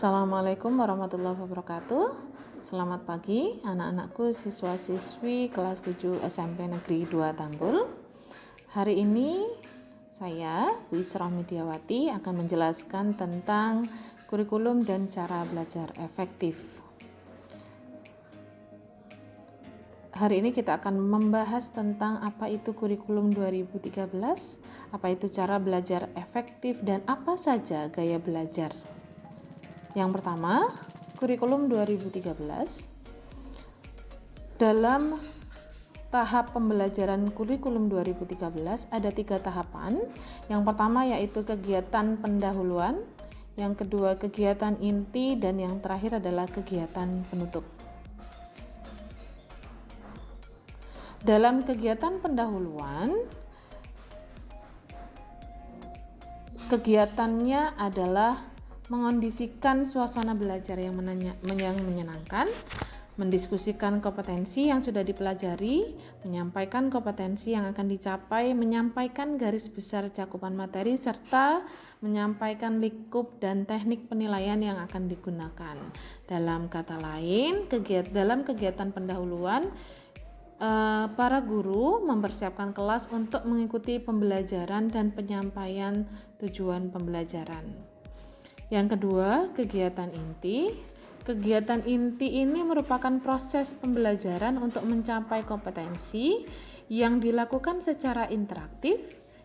Assalamualaikum warahmatullahi wabarakatuh. Selamat pagi anak-anakku siswa-siswi kelas 7 SMP Negeri 2 Tanggul. Hari ini saya, Bu Isra Midiawati, akan menjelaskan tentang kurikulum dan cara belajar efektif. Hari ini kita akan membahas tentang apa itu kurikulum 2013, apa itu cara belajar efektif, dan apa saja gaya belajar. Yang pertama, kurikulum 2013. Dalam tahap pembelajaran kurikulum 2013 ada 3 tahapan. Yang pertama yaitu kegiatan pendahuluan, yang kedua kegiatan inti, dan yang terakhir adalah kegiatan penutup. Dalam kegiatan pendahuluan, kegiatannya adalah mengondisikan suasana belajar yang menyenangkan, mendiskusikan kompetensi yang sudah dipelajari, menyampaikan kompetensi yang akan dicapai, menyampaikan garis besar cakupan materi, serta menyampaikan lingkup dan teknik penilaian yang akan digunakan. Dalam kata lain, dalam kegiatan pendahuluan, para guru mempersiapkan kelas untuk mengikuti pembelajaran dan penyampaian tujuan pembelajaran. Yang kedua, kegiatan inti. Kegiatan inti ini merupakan proses pembelajaran untuk mencapai kompetensi yang dilakukan secara interaktif,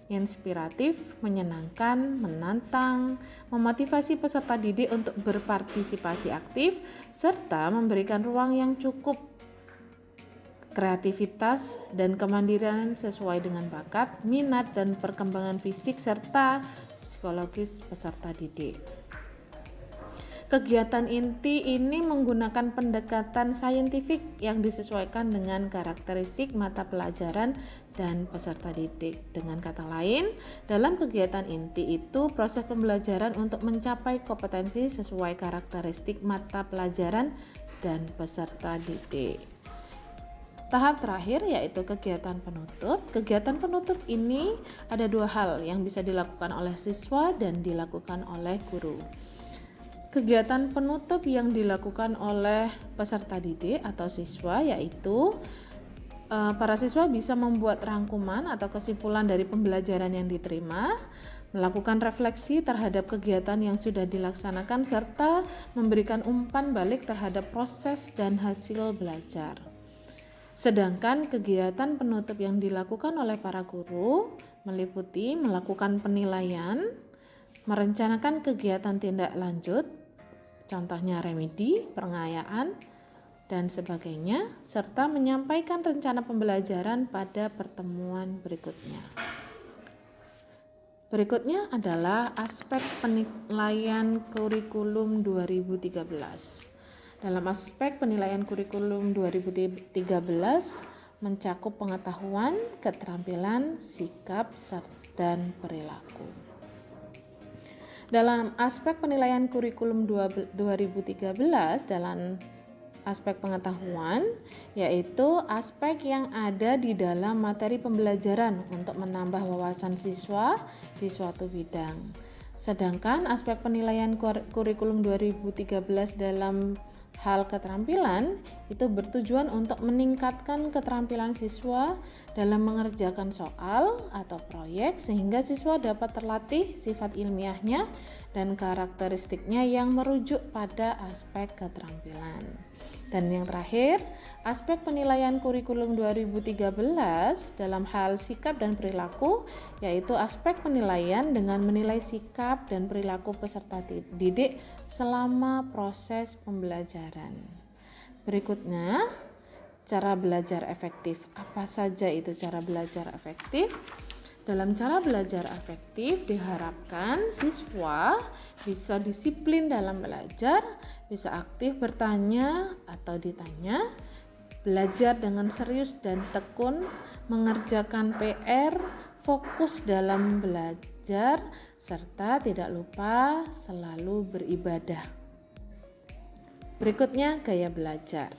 inspiratif, menyenangkan, menantang, memotivasi peserta didik untuk berpartisipasi aktif, serta memberikan ruang yang cukup kreativitas dan kemandirian sesuai dengan bakat, minat, dan perkembangan fisik serta psikologis peserta didik. Kegiatan inti ini menggunakan pendekatan saintifik yang disesuaikan dengan karakteristik mata pelajaran dan peserta didik. Dengan kata lain, dalam kegiatan inti itu proses pembelajaran untuk mencapai kompetensi sesuai karakteristik mata pelajaran dan peserta didik. Tahap terakhir yaitu kegiatan penutup. Kegiatan penutup ini ada 2 hal yang bisa dilakukan oleh siswa dan dilakukan oleh guru. Kegiatan penutup yang dilakukan oleh peserta didik atau siswa yaitu para siswa bisa membuat rangkuman atau kesimpulan dari pembelajaran yang diterima, melakukan refleksi terhadap kegiatan yang sudah dilaksanakan, serta memberikan umpan balik terhadap proses dan hasil belajar. Sedangkan kegiatan penutup yang dilakukan oleh para guru meliputi melakukan penilaian, merencanakan kegiatan tindak lanjut, contohnya remedi, pengayaan, dan sebagainya, serta menyampaikan rencana pembelajaran pada pertemuan berikutnya. Berikutnya adalah aspek penilaian kurikulum 2013. Dalam aspek penilaian kurikulum 2013 mencakup pengetahuan, keterampilan, sikap, dan perilaku. Dalam aspek penilaian kurikulum 2013 dalam aspek pengetahuan yaitu aspek yang ada di dalam materi pembelajaran untuk menambah wawasan siswa di suatu bidang. Sedangkan aspek penilaian kurikulum 2013 dalam hal keterampilan itu bertujuan untuk meningkatkan keterampilan siswa dalam mengerjakan soal atau proyek sehingga siswa dapat terlatih sifat ilmiahnya dan karakteristiknya yang merujuk pada aspek keterampilan. Dan yang terakhir, aspek penilaian kurikulum 2013 dalam hal sikap dan perilaku yaitu aspek penilaian dengan menilai sikap dan perilaku peserta didik selama proses pembelajaran. Berikutnya, cara belajar efektif. Apa saja itu cara belajar efektif? Dalam cara belajar efektif diharapkan siswa bisa disiplin dalam belajar, bisa aktif bertanya atau ditanya, belajar dengan serius dan tekun, mengerjakan PR, fokus dalam belajar, serta tidak lupa selalu beribadah. Berikutnya, gaya belajar.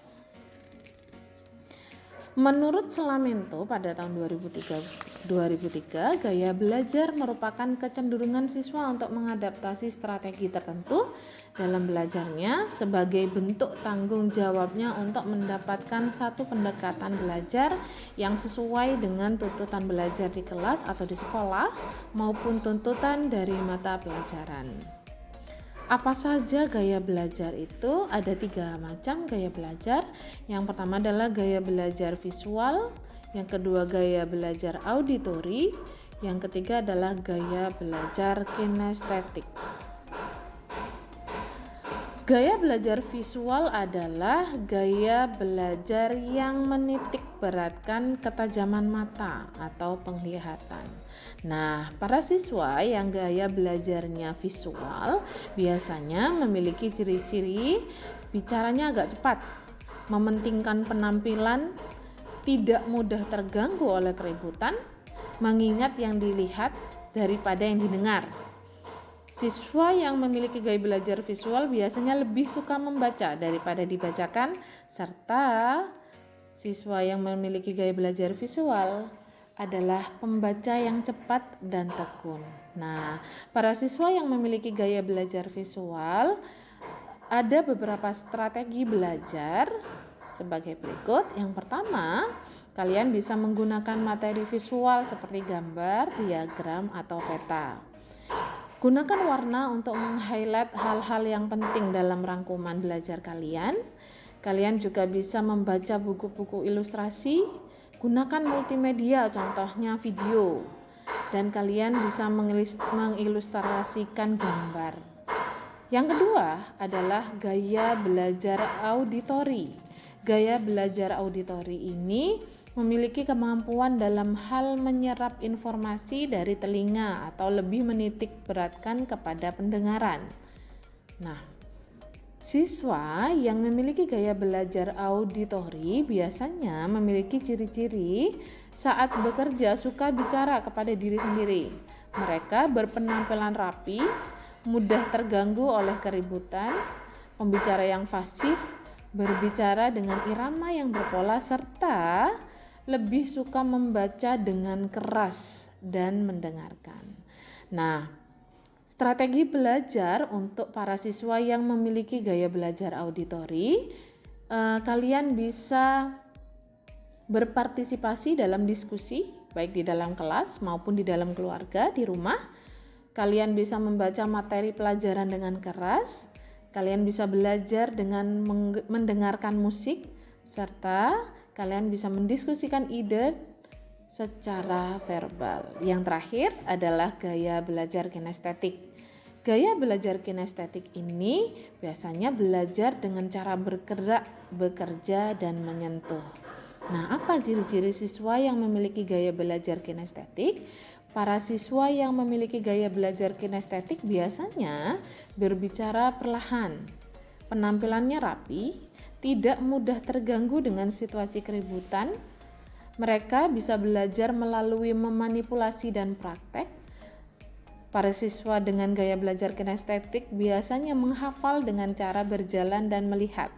Menurut Selamento pada tahun 2003, gaya belajar merupakan kecenderungan siswa untuk mengadaptasi strategi tertentu dalam belajarnya sebagai bentuk tanggung jawabnya untuk mendapatkan satu pendekatan belajar yang sesuai dengan tuntutan belajar di kelas atau di sekolah maupun tuntutan dari mata pelajaran. Apa saja gaya belajar itu? Ada 3 macam gaya belajar. Yang pertama adalah gaya belajar visual, yang kedua gaya belajar auditori, yang ketiga adalah gaya belajar kinestetik. Gaya belajar visual adalah gaya belajar yang menitik beratkan ketajaman mata atau penglihatan. Nah, para siswa yang gaya belajarnya visual biasanya memiliki ciri-ciri bicaranya agak cepat, mementingkan penampilan, tidak mudah terganggu oleh keributan, mengingat yang dilihat daripada yang didengar. Siswa yang memiliki gaya belajar visual biasanya lebih suka membaca daripada dibacakan, serta siswa yang memiliki gaya belajar visual adalah pembaca yang cepat dan tekun. Nah, para siswa yang memiliki gaya belajar visual ada beberapa strategi belajar sebagai berikut. Yang pertama, kalian bisa menggunakan materi visual seperti gambar, diagram, atau peta. Gunakan warna untuk meng-highlight hal-hal yang penting dalam rangkuman belajar kalian. Kalian juga bisa membaca buku-buku ilustrasi, gunakan multimedia contohnya video, dan kalian bisa mengilustrasikan gambar. Yang kedua adalah gaya belajar auditori. Gaya belajar auditori ini memiliki kemampuan dalam hal menyerap informasi dari telinga atau lebih menitik beratkan kepada pendengaran. Nah, siswa yang memiliki gaya belajar auditori biasanya memiliki ciri-ciri saat bekerja suka bicara kepada diri sendiri. Mereka berpenampilan rapi, mudah terganggu oleh keributan, pembicara yang fasih, berbicara dengan irama yang berpola, serta lebih suka membaca dengan keras dan mendengarkan. Nah, strategi belajar untuk para siswa yang memiliki gaya belajar auditori, kalian bisa berpartisipasi dalam diskusi, baik di dalam kelas maupun di dalam keluarga, di rumah. Kalian bisa membaca materi pelajaran dengan keras, kalian bisa belajar dengan mendengarkan musik, serta kalian bisa mendiskusikan ide secara verbal. Yang terakhir adalah gaya belajar kinestetik. Gaya belajar kinestetik ini biasanya belajar dengan cara bergerak, bekerja, dan menyentuh. Nah, apa ciri-ciri siswa yang memiliki gaya belajar kinestetik? Para siswa yang memiliki gaya belajar kinestetik biasanya berbicara perlahan, penampilannya rapi, tidak mudah terganggu dengan situasi keributan. Mereka bisa belajar melalui memanipulasi dan praktek. Para siswa dengan gaya belajar kinestetik biasanya menghafal dengan cara berjalan dan melihat.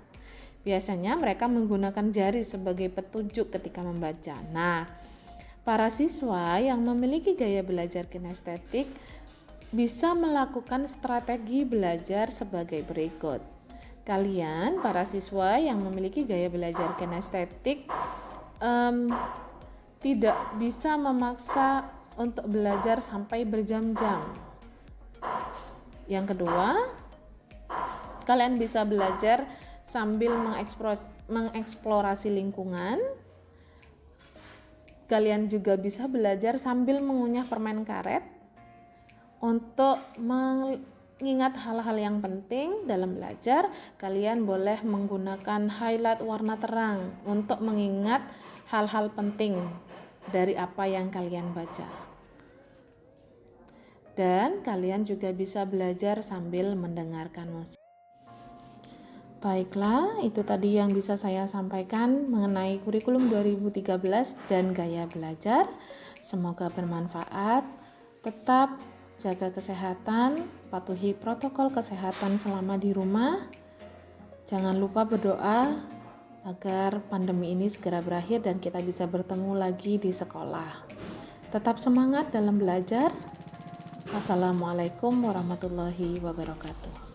Biasanya mereka menggunakan jari sebagai petunjuk ketika membaca. Nah, para siswa yang memiliki gaya belajar kinestetik bisa melakukan strategi belajar sebagai berikut. Kalian, para siswa yang memiliki gaya belajar kinestetik, tidak bisa memaksa untuk belajar sampai berjam-jam. Yang kedua, kalian bisa belajar sambil mengeksplorasi lingkungan. Kalian juga bisa belajar sambil mengunyah permen karet. Untuk mengingat hal-hal yang penting dalam belajar, kalian boleh menggunakan highlight warna terang untuk mengingat hal-hal penting dari apa yang kalian baca. Dan kalian juga bisa belajar sambil mendengarkan musik. Baiklah, itu tadi yang bisa saya sampaikan mengenai kurikulum 2013 dan gaya belajar. Semoga bermanfaat. Tetap jaga kesehatan, patuhi protokol kesehatan selama di rumah. Jangan lupa berdoa agar pandemi ini segera berakhir dan kita bisa bertemu lagi di sekolah. Tetap semangat dalam belajar. Wassalamualaikum warahmatullahi wabarakatuh.